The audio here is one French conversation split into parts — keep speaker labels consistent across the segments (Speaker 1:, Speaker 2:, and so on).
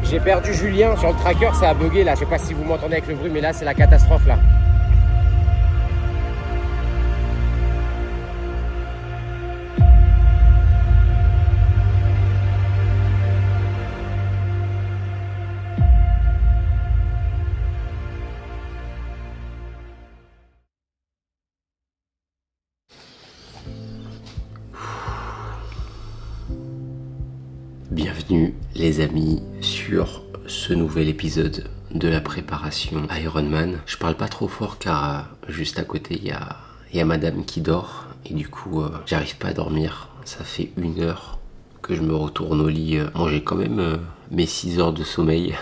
Speaker 1: J'ai perdu Julien sur le tracker, ça a bugué là. Je sais pas si vous m'entendez avec le bruit, mais là c'est la catastrophe là.
Speaker 2: Bienvenue les amis sur ce nouvel épisode de la préparation Ironman. Je parle pas trop fort car juste à côté il y a madame qui dort et du coup j'arrive pas à dormir. Ça fait 1 heure que je me retourne au lit. Bon, j'ai quand même mes 6 heures de sommeil.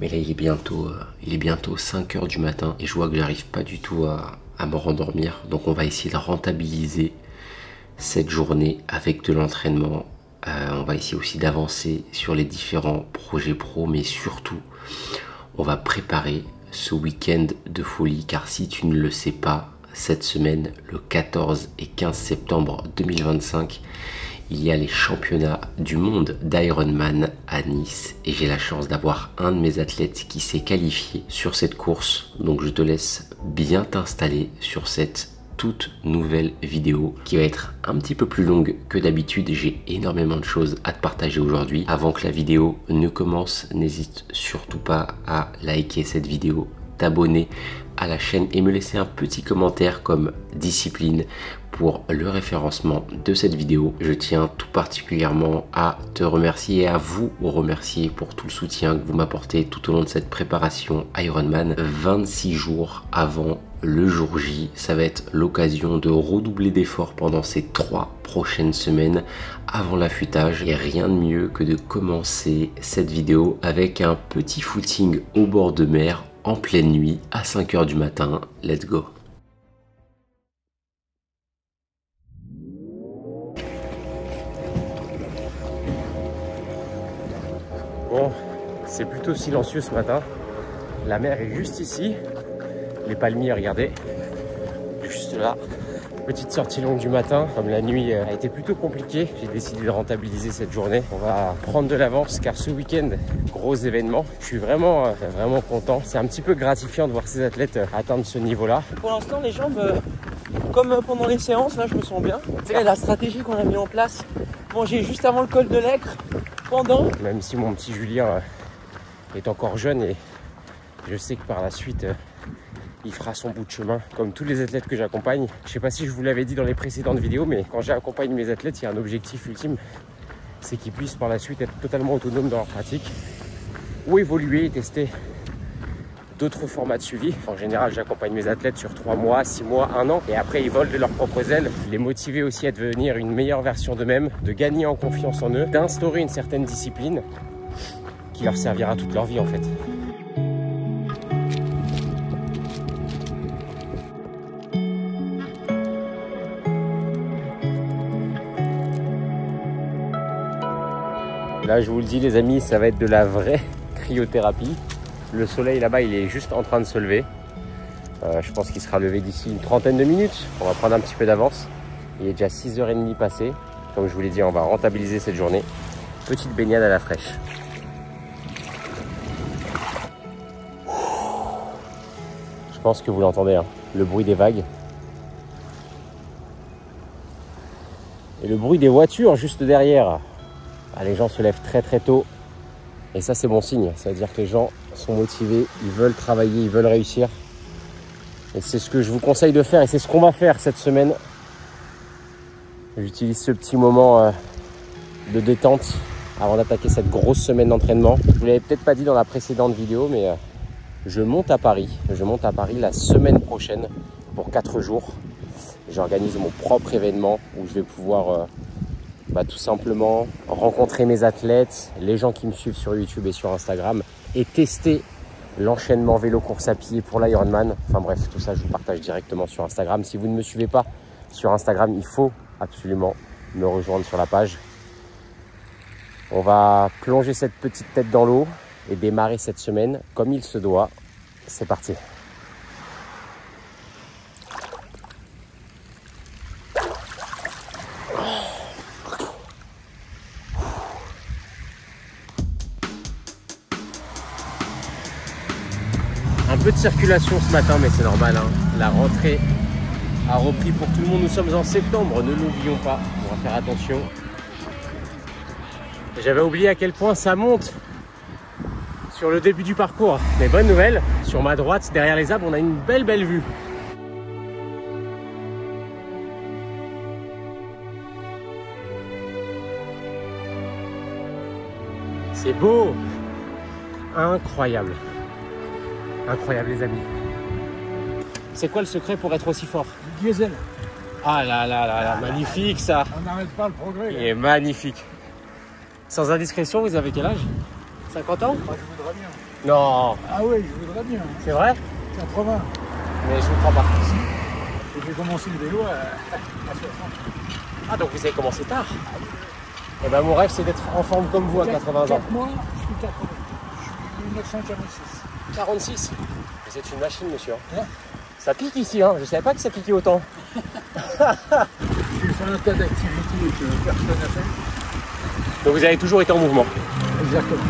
Speaker 2: Mais là il est bientôt 5 heures du matin et je vois que j'arrive pas du tout à me rendormir. Donc on va essayer de rentabiliser cette journée avec de l'entraînement. On va essayer aussi d'avancer sur les différents projets pro, mais surtout on va préparer ce week-end de folie, car si tu ne le sais pas, cette semaine, le 14 et 15 septembre 2025, il y a les championnats du monde d'Ironman à Nice et j'ai la chance d'avoir un de mes athlètes qui s'est qualifié sur cette course. Donc je te laisse bien t'installer sur cette toute nouvelle vidéo qui va être un petit peu plus longue que d'habitude. J'ai énormément de choses à te partager aujourd'hui. Avant que la vidéo ne commence, n'hésite surtout pas à liker cette vidéo, t'abonner à la chaîne et me laisser un petit commentaire comme discipline pour le référencement de cette vidéo. Je tiens tout particulièrement à te remercier et à vous remercier pour tout le soutien que vous m'apportez tout au long de cette préparation Ironman. 26 jours avant le jour J, ça va être l'occasion de redoubler d'efforts pendant ces 3 prochaines semaines avant l'affûtage. Et rien de mieux que de commencer cette vidéo avec un petit footing au bord de mer en pleine nuit à 5 heures du matin. Let's go!
Speaker 1: Bon, c'est plutôt silencieux ce matin. La mer est juste ici. Les palmiers, regardez, juste là. Petite sortie longue du matin. Comme la nuit a été plutôt compliquée, j'ai décidé de rentabiliser cette journée. On va prendre de l'avance car ce week-end, gros événement. Je suis vraiment content. C'est un petit peu gratifiant de voir ces athlètes atteindre ce niveau-là.
Speaker 3: Pour l'instant, les jambes, comme pendant les séances, là, je me sens bien. C'est la stratégie qu'on a mis en place. Manger juste avant le col de l'Aicre, pendant.
Speaker 1: Même si mon petit Julien est encore jeune et je sais que par la suite, il fera son bout de chemin, comme tous les athlètes que j'accompagne. Je sais pas si je vous l'avais dit dans les précédentes vidéos, mais quand j'accompagne mes athlètes, il y a un objectif ultime, c'est qu'ils puissent par la suite être totalement autonomes dans leur pratique, ou évoluer et tester d'autres formats de suivi. En général, j'accompagne mes athlètes sur 3 mois, 6 mois, 1 an, et après ils volent de leurs propres ailes. Les motiver aussi à devenir une meilleure version d'eux-mêmes, de gagner en confiance en eux, d'instaurer une certaine discipline qui leur servira toute leur vie en fait. Là, je vous le dis les amis, ça va être de la vraie cryothérapie. Le soleil là-bas, il est juste en train de se lever. Je pense qu'il sera levé d'ici une trentaine de minutes. On va prendre un petit peu d'avance. Il est déjà 6h30 passé. Comme je vous l'ai dit, on va rentabiliser cette journée. Petite baignade à la fraîche. Je pense que vous l'entendez, hein, le bruit des vagues. Et le bruit des voitures juste derrière. Ah, les gens se lèvent très très tôt et ça c'est bon signe, ça veut dire que les gens sont motivés, ils veulent travailler, ils veulent réussir et c'est ce que je vous conseille de faire et c'est ce qu'on va faire cette semaine. J'utilise ce petit moment de détente avant d'attaquer cette grosse semaine d'entraînement. Je vous l'avais peut-être pas dit dans la précédente vidéo, mais je monte à Paris la semaine prochaine pour 4 jours. J'organise mon propre événement où je vais pouvoir tout simplement rencontrer mes athlètes, les gens qui me suivent sur YouTube et sur Instagram et tester l'enchaînement vélo course à pied pour l'Ironman. Enfin bref, tout ça je vous partage directement sur Instagram. Si vous ne me suivez pas sur Instagram, il faut absolument me rejoindre sur la page. On va plonger cette petite tête dans l'eau et démarrer cette semaine comme il se doit. C'est parti. Un peu de circulation ce matin, mais c'est normal, hein. La rentrée a repris pour tout le monde. Nous sommes en septembre, ne l'oublions pas. On va faire attention. J'avais oublié à quel point ça monte sur le début du parcours. Mais bonne nouvelle, sur ma droite, derrière les arbres, on a une belle vue. C'est beau, incroyable. Incroyable les amis. C'est quoi le secret pour être aussi fort?
Speaker 4: Du diesel.
Speaker 1: Ah là là là là, magnifique ça.
Speaker 4: On n'arrête pas le progrès.
Speaker 1: Il est magnifique. Sans indiscrétion, vous avez quel âge? 50 ans?
Speaker 4: Ah, je voudrais bien.
Speaker 1: Non.
Speaker 4: Ah oui, je voudrais bien.
Speaker 1: C'est vrai?
Speaker 4: 80.
Speaker 1: Mais je vous crois pas.
Speaker 4: Et j'ai commencé le vélo à 60.
Speaker 1: Ah donc vous avez commencé tard. Eh ben mon rêve c'est d'être en forme comme vous à 80 ans.
Speaker 4: 4 mois, je suis 80. Je suis 1946.
Speaker 1: 46. Vous êtes une machine monsieur.
Speaker 4: Ouais.
Speaker 1: Ça pique ici, hein. Je savais pas que ça piquait autant.
Speaker 4: J'ai fait un tas d'activités que personne n'a fait.
Speaker 1: Donc vous avez toujours été en mouvement.
Speaker 4: Exactement.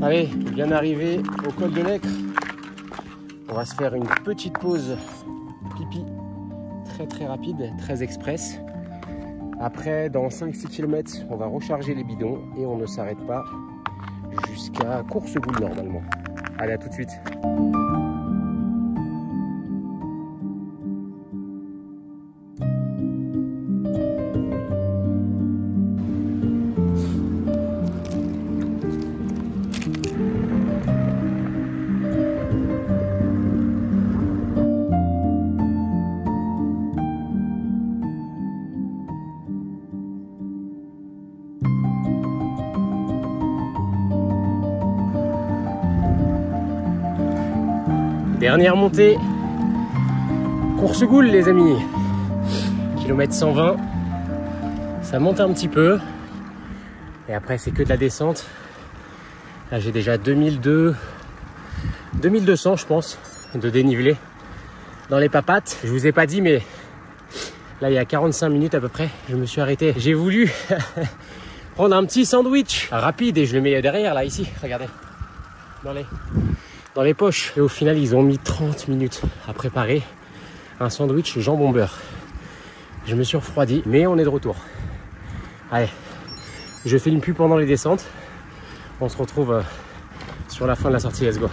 Speaker 1: Allez, bien arrivé au col de l'Aicre. On va se faire une petite pause pipi très rapide, très express. Après, dans 5-6 km, on va recharger les bidons et on ne s'arrête pas jusqu'à Coursegoule normalement. Allez, à tout de suite. Dernière montée, Coursegoule les amis, kilomètre 120, ça monte un petit peu et après c'est que de la descente. Là j'ai déjà 2200 je pense de dénivelé dans les papates. Je vous ai pas dit mais là il y a 45 minutes à peu près, je me suis arrêté. J'ai voulu prendre un petit sandwich rapide et je le mets derrière là ici, regardez, dans les poches. Et au final, ils ont mis 30 minutes à préparer un sandwich jambon beurre. Je me suis refroidi, mais on est de retour. Allez, je filme plus pendant les descentes. On se retrouve sur la fin de la sortie. Let's go.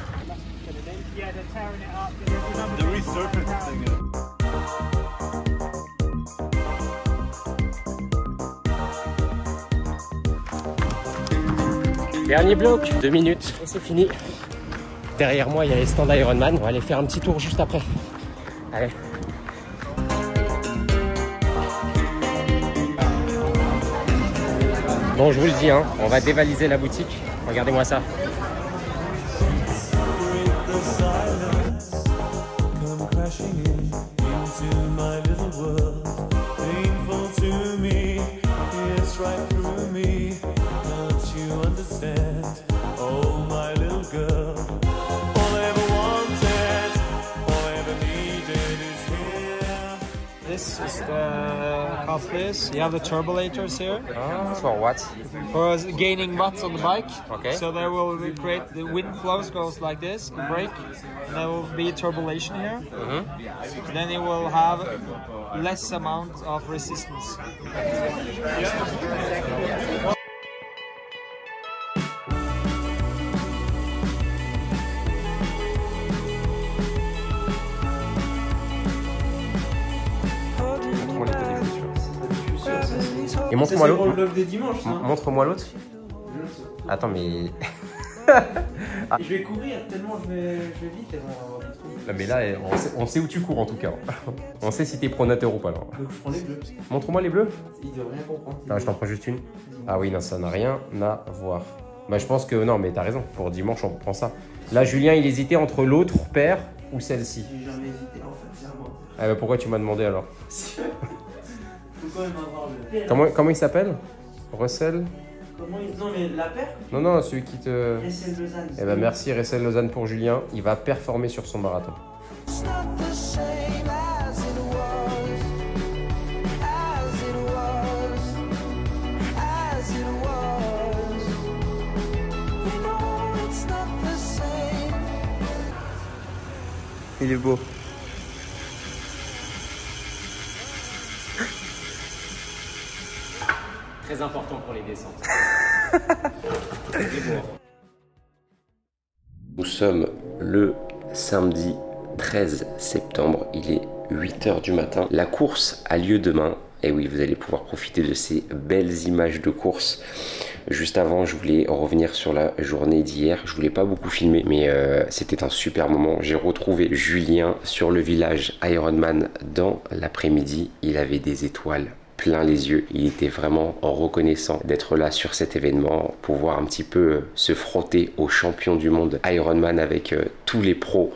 Speaker 1: Dernier bloc, 2 minutes et c'est fini. Derrière moi, il y a les stands Ironman. On va aller faire un petit tour juste après. Allez. Bon, je vous le dis, hein, on va dévaliser la boutique. Regardez-moi ça.
Speaker 5: This is the half this. You have the turbulators here.
Speaker 1: For what?
Speaker 5: For gaining watts on the bike.
Speaker 1: Okay.
Speaker 5: So there will create the wind flows goes like this and brake. And there will be turbulation here. Then it will have less amount of resistance.
Speaker 1: Et montre-moi l'autre.
Speaker 5: C'est pour le vlog des dimanches, ça.
Speaker 1: Montre-moi l'autre. Attends, mais.
Speaker 5: Je vais courir tellement je vais vite et on va avoir des trucs.
Speaker 1: Là, mais là, on sait où tu cours en tout cas. On sait si t'es pronateur ou pas. Donc
Speaker 3: je prends les bleus.
Speaker 1: Montre-moi les bleus.
Speaker 3: Il doit rien comprendre.
Speaker 1: Ah, je t'en prends juste une. Ah oui, non, ça n'a rien à voir. Bah, je pense que non, mais t'as raison. Pour dimanche, on prend ça. Là, Julien, il hésitait entre l'autre paire ou celle-ci.
Speaker 3: J'ai jamais hésité en fait, c'est à mentir.
Speaker 1: Ah, bah, pourquoi tu m'as demandé alors?
Speaker 3: Faut quand même avoir le père.
Speaker 1: Comment il s'appelle? Russell?
Speaker 3: Comment il... Non mais la paire?
Speaker 1: Non, celui qui te...
Speaker 3: Ressel Lausanne.
Speaker 1: Eh ben merci Ressel Lausanne pour Julien. Il va performer sur son marathon.
Speaker 3: Il est beau.
Speaker 1: Très important pour les descentes.
Speaker 2: Nous sommes le samedi 13 septembre, il est 8 h du matin. La course a lieu demain. Et oui, vous allez pouvoir profiter de ces belles images de course. Juste avant, je voulais revenir sur la journée d'hier. Je voulais pas beaucoup filmer, mais c'était un super moment. J'ai retrouvé Julien sur le village Ironman dans l'après-midi. Il avait des étoiles plein les yeux. Il était vraiment reconnaissant d'être là sur cet événement, pouvoir un petit peu se frotter aux champions du monde Ironman avec tous les pros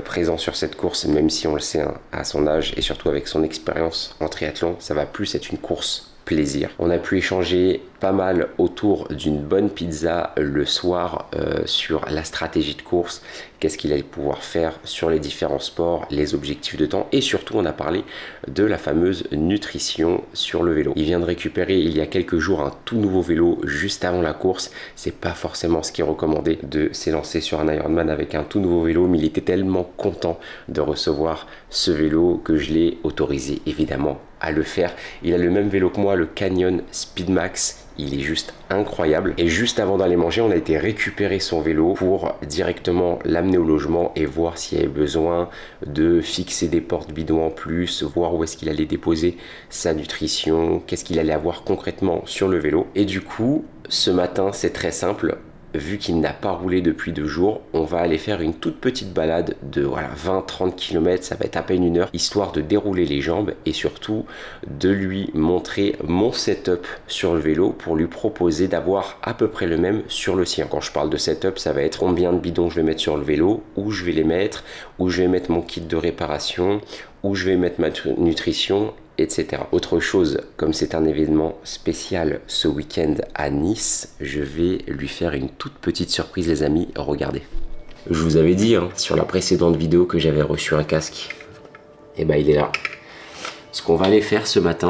Speaker 2: présent sur cette course, même si on le sait hein, à son âge et surtout avec son expérience en triathlon, ça va plus être une course plaisir. On a pu échanger pas mal autour d'une bonne pizza le soir sur la stratégie de course, qu'est-ce qu'il allait pouvoir faire sur les différents sports, les objectifs de temps et surtout on a parlé de la fameuse nutrition sur le vélo. Il vient de récupérer il y a quelques jours un tout nouveau vélo juste avant la course. C'est pas forcément ce qui est recommandé de s'élancer sur un Ironman avec un tout nouveau vélo, mais il était tellement content de recevoir ce vélo que je l'ai autorisé évidemment à le faire. Il a le même vélo que moi, le Canyon Speedmax. Il est juste incroyable. Et juste avant d'aller manger, on a été récupérer son vélo pour directement l'amener au logement et voir s'il y avait besoin de fixer des portes bidons en plus, voir où est-ce qu'il allait déposer sa nutrition, qu'est-ce qu'il allait avoir concrètement sur le vélo. Et du coup, ce matin, c'est très simple. Vu qu'il n'a pas roulé depuis 2 jours, on va aller faire une toute petite balade de voilà, 20-30 km, ça va être à peine 1 heure, histoire de dérouler les jambes et surtout de lui montrer mon setup sur le vélo pour lui proposer d'avoir à peu près le même sur le sien. Quand je parle de setup, ça va être combien de bidons je vais mettre sur le vélo, où je vais les mettre, où je vais mettre mon kit de réparation, où je vais mettre ma nutrition, etc. Autre chose, comme c'est un événement spécial ce week-end à Nice, je vais lui faire une toute petite surprise les amis, regardez. Je vous avais dit hein, sur la précédente vidéo que j'avais reçu un casque, et ben il est là. Ce qu'on va aller faire ce matin,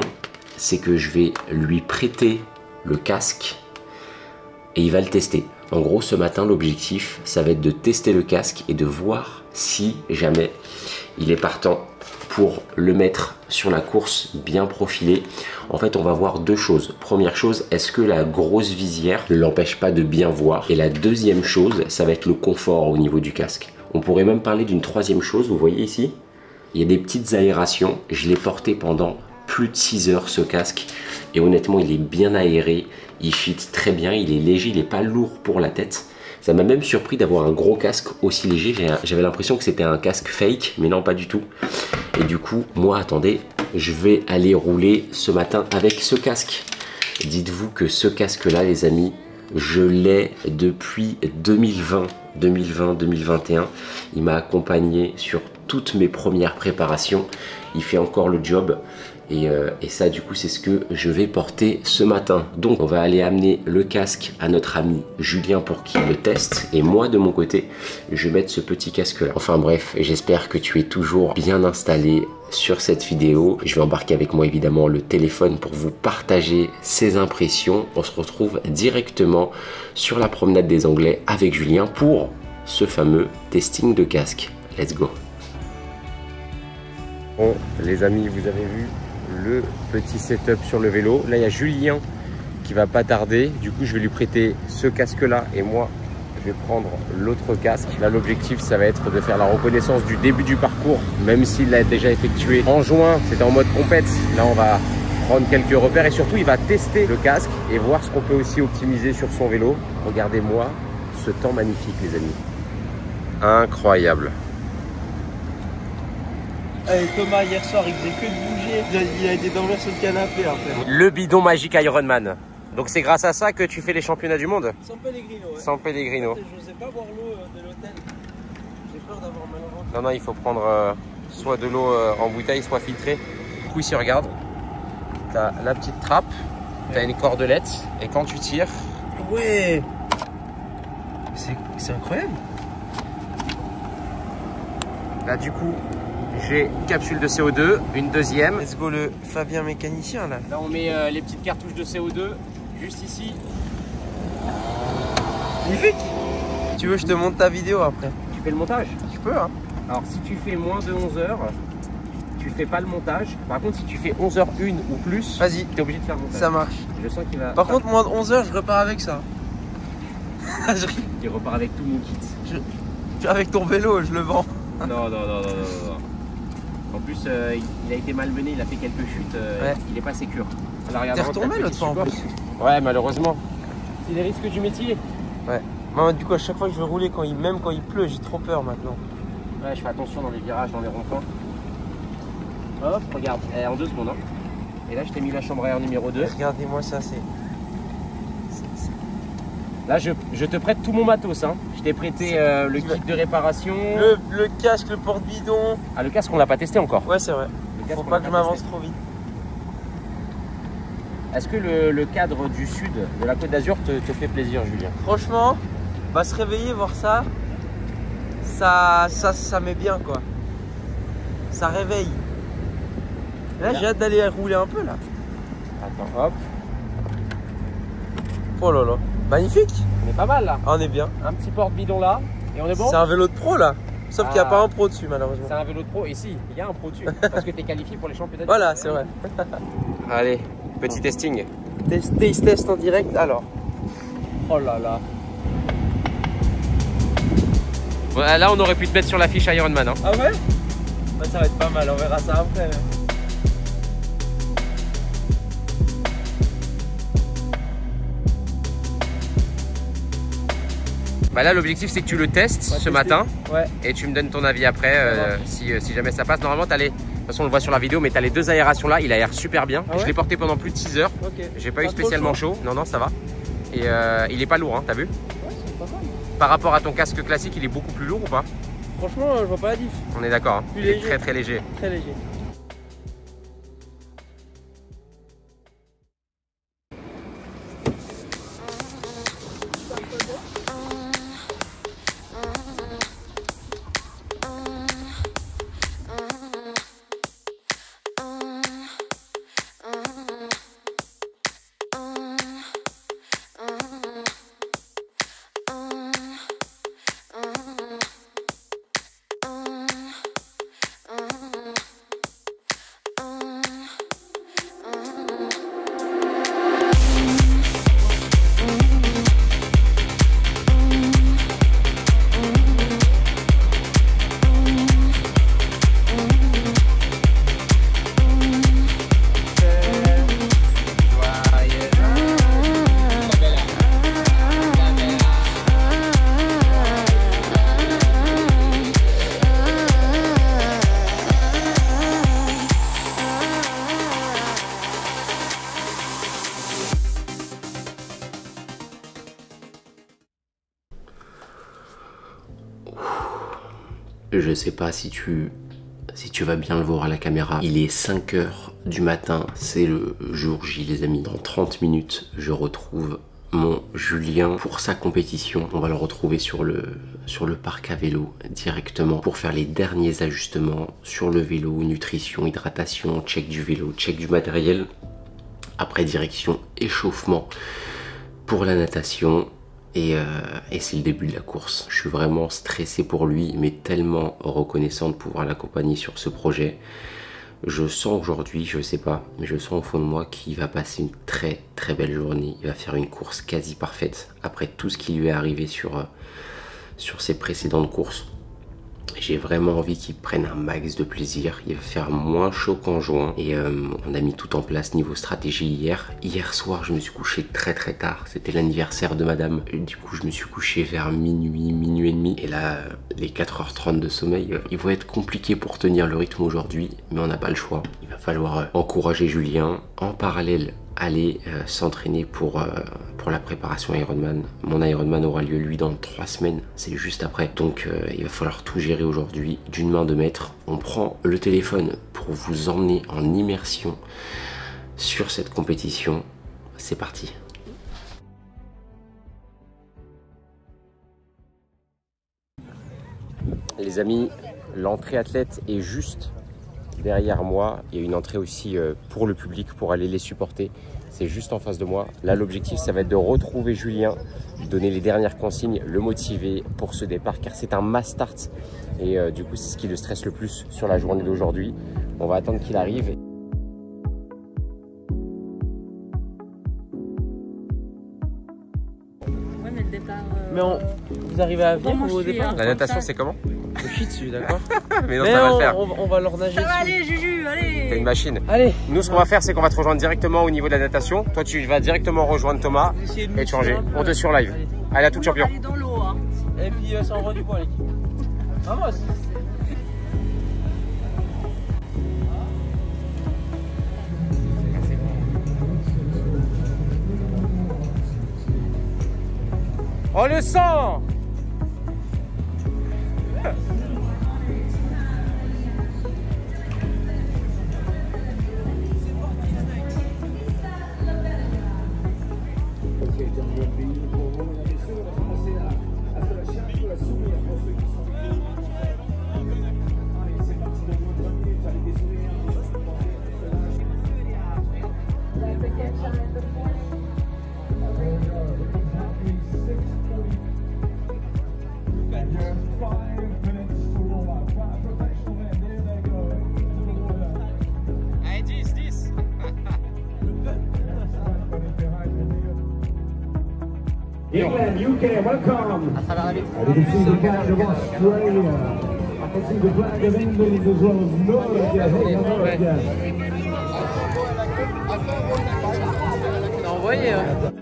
Speaker 2: c'est que je vais lui prêter le casque et il va le tester. En gros ce matin l'objectif ça va être de tester le casque et de voir si jamais il est partant pour le mettre sur la course bien profilé. En fait on va voir 2 choses. Première chose, est-ce que la grosse visière ne l'empêche pas de bien voir? Et la deuxième chose, ça va être le confort au niveau du casque. On pourrait même parler d'une troisième chose, vous voyez ici, il y a des petites aérations. Je l'ai porté pendant plus de 6 heures ce casque et honnêtement il est bien aéré, il fit très bien, il est léger, il n'est pas lourd pour la tête. Ça m'a même surpris d'avoir un gros casque aussi léger. J'avais l'impression que c'était un casque fake, mais non, pas du tout. Et du coup, moi, attendez, je vais aller rouler ce matin avec ce casque. Dites-vous que ce casque-là, les amis, je l'ai depuis 2020-2021. Il m'a accompagné sur toutes mes premières préparations. Il fait encore le job. Et ça du coup c'est ce que je vais porter ce matin. Donc on va aller amener le casque à notre ami Julien pour qu'il le teste. Et moi de mon côté je vais mettre ce petit casque là. Enfin bref, j'espère que tu es toujours bien installé sur cette vidéo. Je vais embarquer avec moi évidemment le téléphone pour vous partager ses impressions. On se retrouve directement sur la promenade des Anglais avec Julien pour ce fameux testing de casque. Let's go.
Speaker 1: Bon les amis, vous avez vu le petit setup sur le vélo. Là il y a Julien qui va pas tarder, du coup je vais lui prêter ce casque là et moi je vais prendre l'autre casque. Là l'objectif ça va être de faire la reconnaissance du début du parcours, même s'il l'a déjà effectué en juin, c'était en mode compète. Là on va prendre quelques repères et surtout il va tester le casque et voir ce qu'on peut aussi optimiser sur son vélo. Regardez-moi ce temps magnifique les amis, incroyable.
Speaker 3: Allez, Thomas, hier soir, il faisait que de bouger. Il a été dormir sur le canapé après.
Speaker 1: Le bidon magique Ironman. Donc c'est grâce à ça que tu fais les championnats du monde?
Speaker 3: Sans Pellegrino, ouais.
Speaker 1: Sans Pellegrino.
Speaker 3: Je sais pas boire l'eau de l'hôtel. J'ai peur d'avoir mal au ventre.
Speaker 1: Non, non, il faut prendre soit de l'eau en bouteille, soit filtrée. Du coup, ici, regarde. T'as la petite trappe, t'as une cordelette, et quand tu tires...
Speaker 3: Ouais. C'est incroyable.
Speaker 1: Là, du coup, j'ai une capsule de CO2, une deuxième.
Speaker 3: Let's go le Fabien mécanicien là.
Speaker 1: Là, on met les petites cartouches de CO2, juste ici.
Speaker 3: Magnifique. Tu veux, je te montre ta vidéo après?
Speaker 1: Tu fais le montage?
Speaker 3: Tu peux, hein.
Speaker 1: Alors, si tu fais moins de 11 heures, tu fais pas le montage. Par contre, si tu fais 11h01 ou plus,
Speaker 3: vas-y,
Speaker 1: t'es obligé de faire le montage.
Speaker 3: Ça marche.
Speaker 1: Je sens qu'il va...
Speaker 3: Par contre, moins de 11 heures, je repars avec ça.
Speaker 1: Il repart avec tout mon kit.
Speaker 3: Avec ton vélo, je le vends.
Speaker 1: Non. En plus, il a été malmené, il a fait quelques chutes,
Speaker 3: ouais.
Speaker 1: Il est pas sécure.
Speaker 3: T'es retombé l'autre fois en plus.
Speaker 1: Ouais, malheureusement. C'est les risques du métier.
Speaker 3: Ouais. Moi, du coup, à chaque fois que je veux rouler, même quand il pleut, j'ai trop peur maintenant.
Speaker 1: Ouais, je fais attention dans les virages, dans les ronds-points. Hop, regarde, en 2 secondes. Hein. Et là, je t'ai mis la chambre à air numéro 2.
Speaker 3: Regardez-moi ça, c'est...
Speaker 1: Là, je te prête tout mon matos. Hein. Je t'ai prêté le kit de réparation.
Speaker 3: Le casque, le porte-bidon.
Speaker 1: Ah, le casque, on l'a pas testé encore.
Speaker 3: Ouais, c'est vrai. Faut pas que je m'avance trop vite.
Speaker 1: Est-ce que le cadre du sud de la Côte d'Azur te fait plaisir, Julien?
Speaker 3: Franchement, bah, se réveiller, voir ça met bien, quoi. Ça réveille. Là, j'ai hâte d'aller rouler un peu, là.
Speaker 1: Attends, hop.
Speaker 3: Oh là là. Magnifique.
Speaker 1: On est pas mal, là.
Speaker 3: Ah, on est bien.
Speaker 1: Un petit porte-bidon là. Et on est bon?
Speaker 3: C'est un vélo de pro, là. Sauf qu'il n'y a pas un pro dessus, malheureusement.
Speaker 1: C'est un vélo de pro. Et si, il y a un pro dessus. Parce que tu es qualifié pour les championnats.
Speaker 3: Voilà, c'est vrai.
Speaker 1: Allez, petit testing.
Speaker 3: Test en direct, alors.
Speaker 1: Oh là là. Ouais, là, on aurait pu te mettre sur l'affiche Ironman. Hein.
Speaker 3: Ah ouais? Bah, ça va être pas mal, on verra ça après.
Speaker 1: Bah là, l'objectif, c'est que tu le testes ce matin.
Speaker 3: Ouais.
Speaker 1: Et tu me donnes ton avis après si jamais ça passe. Normalement, de toute façon, on le voit sur la vidéo, mais tu as les 2 aérations là. Il aère super bien.
Speaker 3: Ah ouais?
Speaker 1: Je l'ai porté pendant plus de 6 heures.
Speaker 3: Okay.
Speaker 1: J'ai pas eu spécialement chaud. Non, ça va. Et il est pas lourd, hein, t'as vu?
Speaker 3: Ouais, c'est pas mal.
Speaker 1: Par rapport à ton casque classique, il est beaucoup plus lourd ou pas?
Speaker 3: Franchement, je vois pas la diff.
Speaker 1: On est d'accord. Hein.
Speaker 3: Plus
Speaker 1: Il est
Speaker 3: léger.
Speaker 1: très léger.
Speaker 3: Très léger.
Speaker 2: Je sais pas si tu vas bien le voir à la caméra. Il est 5 h du matin, c'est le jour J les amis. Dans 30 minutes, je retrouve mon Julien pour sa compétition. On va le retrouver sur le parc à vélo directement pour faire les derniers ajustements sur le vélo, nutrition, hydratation, check du vélo, check du matériel. Après direction échauffement pour la natation. Et c'est le début de la course. Je suis vraiment stressé pour lui, mais tellement reconnaissant de pouvoir l'accompagner sur ce projet. Je sens aujourd'hui, je sais pas, mais je sens au fond de moi qu'il va passer une très belle journée. Il va faire une course quasi parfaite après tout ce qui lui est arrivé sur ses précédentes courses. J'ai vraiment envie qu'ils prennent un max de plaisir. Il va faire moins chaud qu'en juin. Et on a mis tout en place niveau stratégie hier. Hier soir, je me suis couché très tard. C'était l'anniversaire de madame. Et du coup, je me suis couché vers minuit, minuit et demi. Et là, les 4h30 de sommeil, ils vont être compliqués pour tenir le rythme aujourd'hui. Mais on n'a pas le choix. Il va falloir encourager Julien. En parallèle, aller s'entraîner pour la préparation Ironman. Mon Ironman aura lieu lui dans 3 semaines, c'est juste après. Donc il va falloir tout gérer aujourd'hui d'une main de maître. On prend le téléphone pour vous emmener en immersion sur cette compétition. C'est parti.
Speaker 1: Les amis, l'entrée athlète est juste derrière moi. Il y a une entrée aussi pour le public pour aller les supporter. C'est juste en face de moi. Là, l'objectif, ça va être de retrouver Julien, lui donner les dernières consignes, le motiver pour ce départ, car c'est un mass start. Et du coup, c'est ce qui le stresse le plus sur la journée d'aujourd'hui. On va attendre qu'il arrive.
Speaker 6: Ouais, mais le départ.
Speaker 3: Mais vous arrivez à venir au départ?
Speaker 1: La natation, c'est comment?
Speaker 3: Je chie dessus, d'accord?
Speaker 1: Mais non, ça va le faire.
Speaker 3: On va leur nager.
Speaker 6: Ça va
Speaker 3: dessus.
Speaker 6: aller, Juju, allez!
Speaker 1: C'est une machine.
Speaker 3: Allez.
Speaker 1: Nous, ce qu'on va faire, c'est qu'on va te rejoindre directement au niveau de la natation. Toi, tu vas directement rejoindre Thomas et te changer. On te suit live. Allez, à tout champion.
Speaker 6: Allez dans l'eau, hein.
Speaker 3: Et puis ça envoie du poids, l'équipe. Vamos! On le sent!
Speaker 7: England, UK, welcome. I can see the flag of Australia. I can see the flag of England as well as Norway.
Speaker 3: On a envoyé, hein.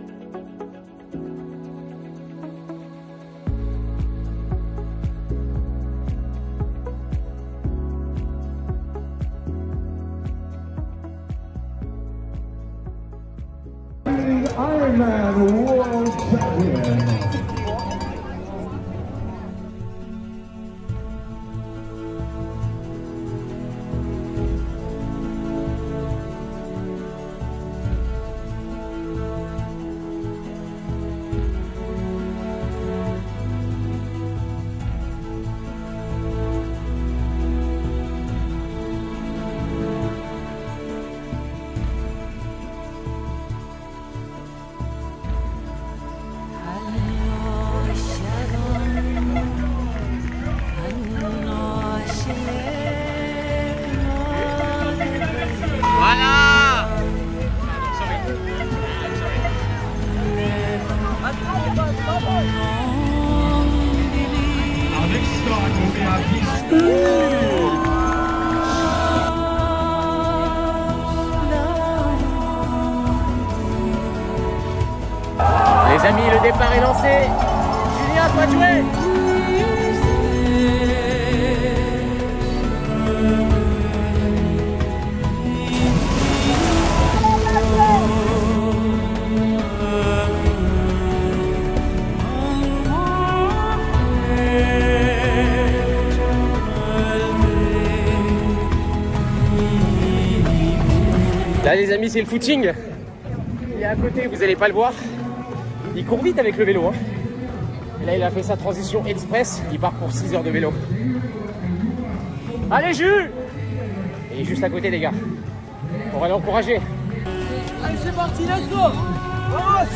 Speaker 7: Ironman World Champion.
Speaker 1: Les amis, le départ est lancé. Julien, à toi de jouer. Là les amis, c'est le footing. Il est à côté, vous n'allez pas le voir. Il court vite avec le vélo. Hein. Et là, il a fait sa transition express. Il part pour 6 heures de vélo. Allez, Jules! Et il est juste à côté, les gars. On va l'encourager.
Speaker 3: Allez, c'est parti, let's go! Vamos!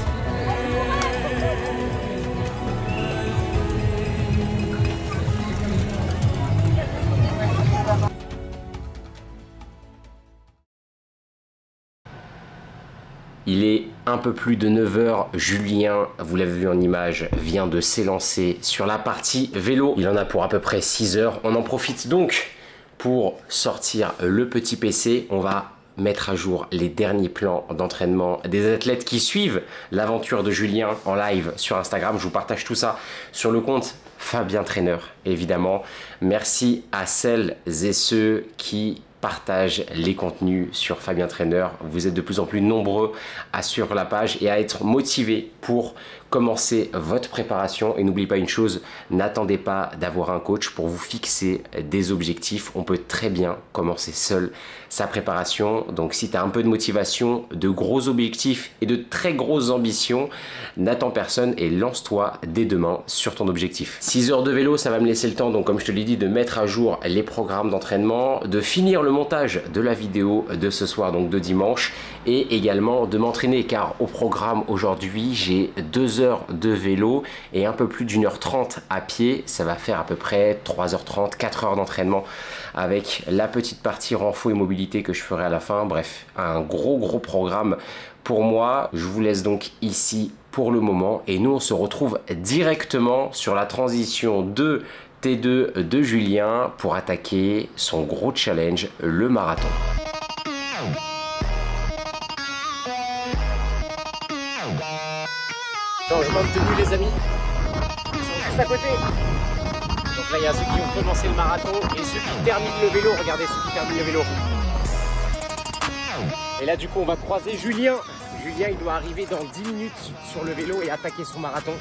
Speaker 2: Il est un peu plus de 9 h, Julien, vous l'avez vu en image, vient de s'élancer sur la partie vélo. Il en a pour à peu près 6 heures. On en profite donc pour sortir le petit PC. On va mettre à jour les derniers plans d'entraînement des athlètes qui suivent l'aventure de Julien en live sur Instagram. Je vous partage tout ça sur le compte Fabien Trainer, évidemment. Merci à celles et ceux qui partagent les contenus sur Fabien Trainer. Vous êtes de plus en plus nombreux à suivre la page et à être motivés pour commencer votre préparation. Et n'oubliez pas une chose, n'attendez pas d'avoir un coach pour vous fixer des objectifs. On peut très bien commencer seul sa préparation. Donc si tu as un peu de motivation, de gros objectifs et de très grosses ambitions, n'attends personne et lance-toi dès demain sur ton objectif. 6 heures de vélo, ça va me laisser le temps, donc comme je te l'ai dit, de mettre à jour les programmes d'entraînement, de finir le montage de la vidéo de ce soir, donc de dimanche, et également de m'entraîner, car au programme aujourd'hui, j'ai 2 heures de vélo et un peu plus d'1h30 à pied. Ça va faire à peu près 3h30, 4 heures d'entraînement avec la petite partie renfo et mobilité que je ferai à la fin. Bref, un gros programme pour moi. Je vous laisse donc ici pour le moment et nous on se retrouve directement sur la transition de T2 de Julien pour attaquer son gros challenge, le marathon.
Speaker 1: Changement de tenue les amis, ils sont juste à côté. Donc là il y a ceux qui ont commencé le marathon et ceux qui terminent le vélo. Regardez ceux qui terminent le vélo. Et là du coup on va croiser Julien. Julien il doit arriver dans 10 minutes sur le vélo et attaquer son marathon.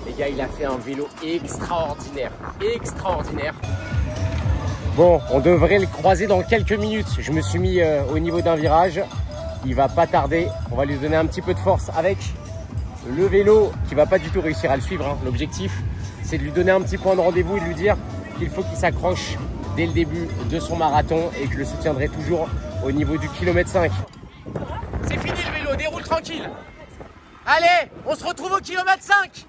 Speaker 1: Les gars, il a fait un vélo extraordinaire. Extraordinaire. Bon, on devrait le croiser dans quelques minutes. Je me suis mis au niveau d'un virage. Il va pas tarder. On va lui donner un petit peu de force avec le vélo qui va pas du tout réussir à le suivre. Hein. L'objectif, c'est de lui donner un petit point de rendez-vous et de lui dire qu'il faut qu'il s'accroche dès le début de son marathon et que je le soutiendrai toujours au niveau du kilomètre 5. C'est fini le vélo, déroule tranquille. Allez, on se retrouve au kilomètre 5.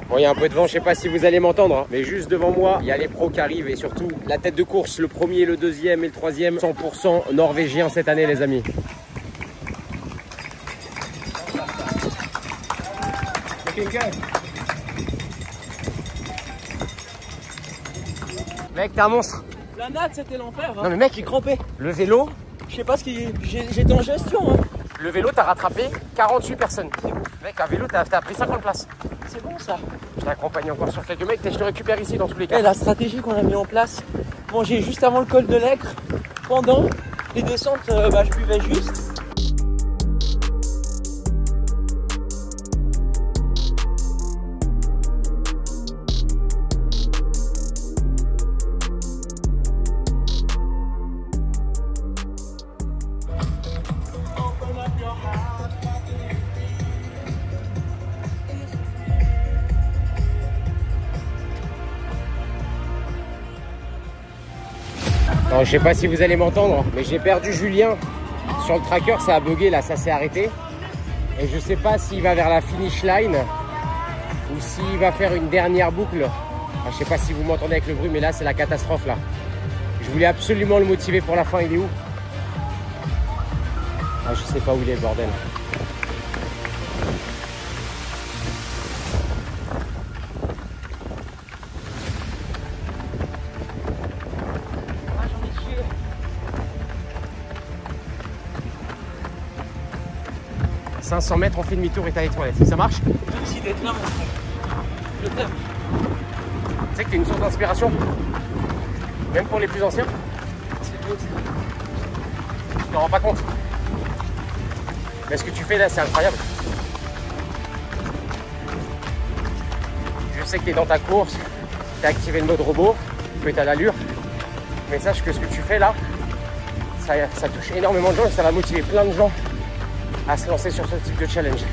Speaker 1: Bon, il y a un peu de vent, je sais pas si vous allez m'entendre, hein, mais juste devant moi, il y a les pros qui arrivent et surtout la tête de course, le premier, le deuxième et le troisième, 100% norvégien cette année les amis. Mec, t'es un monstre.
Speaker 3: La natte, c'était l'enfer. Hein.
Speaker 1: Non mais mec, il crampait. Le vélo,
Speaker 3: Je sais pas ce qui. J'étais en gestion. Hein.
Speaker 1: le vélo, t'as rattrapé 48 personnes. Mec, un vélo, t'as pris 50 places.
Speaker 3: C'est bon ça.
Speaker 1: Je t'accompagne encore sur quelques mecs, je te récupère ici dans tous les cas.
Speaker 3: La stratégie qu'on a mis en place, manger juste avant le col de l'Aicre, pendant les descentes, je buvais juste.
Speaker 1: Alors, je sais pas si vous allez m'entendre, mais j'ai perdu Julien sur le tracker, ça a bugué là, ça s'est arrêté. Et je sais pas s'il va vers la finish line ou s'il va faire une dernière boucle. Alors, je sais pas si vous m'entendez avec le bruit, mais là c'est la catastrophe là. Je voulais absolument le motiver pour la fin, il est où? Ah, je sais pas où il est le bordel. « 500 mètres, on fait demi-tour et t'as les toilettes. Ça marche? »
Speaker 3: Merci d'être là, mon frère. Je t'aime.
Speaker 1: Tu sais que t'es une source d'inspiration? Même pour les plus anciens?
Speaker 3: C'est beau.
Speaker 1: Tu t'en rends pas compte? Mais ce que tu fais là, c'est incroyable. Je sais que t'es dans ta course, t'as activé le mode robot, que t'as l'allure. Mais sache que ce que tu fais là, ça touche énormément de gens et ça va motiver plein de gens à se lancer sur ce type de challenge.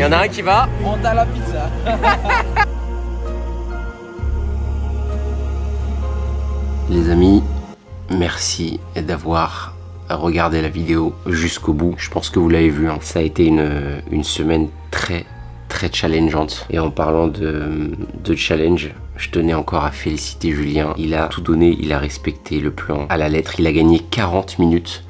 Speaker 2: y en a un qui va.
Speaker 3: On t'a la pizza.
Speaker 2: Les amis, merci d'avoir regardé la vidéo jusqu'au bout. Je pense que vous l'avez vu, hein. Ça a été une semaine très challengeante. Et en parlant de challenge, je tenais encore à féliciter Julien. Il a tout donné, il a respecté le plan à la lettre. Il a gagné 40 minutes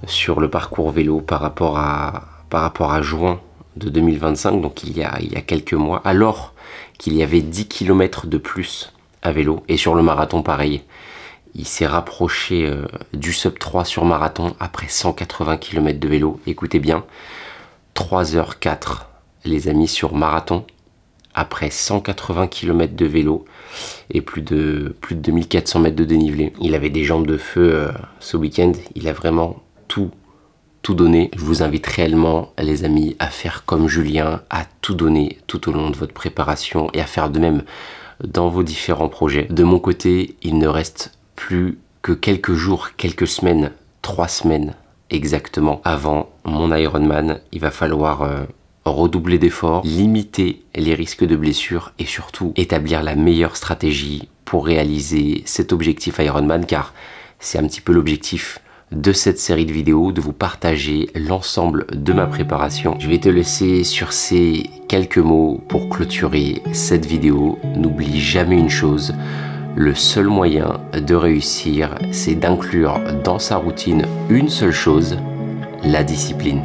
Speaker 2: sur le parcours vélo par rapport à juin de 2025, donc il y a quelques mois, alors qu'il y avait 10 km de plus à vélo. Et sur le marathon, pareil. Il s'est rapproché du sub 3 sur marathon après 180 km de vélo. Écoutez bien, 3h04 les amis sur marathon après 180 km de vélo et plus de 2400 mètres de dénivelé. Il avait des jambes de feu ce week-end, il a vraiment tout donné. Je vous invite réellement les amis à faire comme Julien, à tout donner tout au long de votre préparation et à faire de même dans vos différents projets. De mon côté, il ne reste plus que quelques jours, quelques semaines, 3 semaines exactement avant mon Ironman. Il va falloir redoubler d'efforts, limiter les risques de blessures et surtout établir la meilleure stratégie pour réaliser cet objectif Ironman, car c'est un petit peu l'objectif de cette série de vidéos, de vous partager l'ensemble de ma préparation. Je vais te laisser sur ces quelques mots pour clôturer cette vidéo. N'oublie jamais une chose, le seul moyen de réussir, c'est d'inclure dans sa routine une seule chose, la discipline.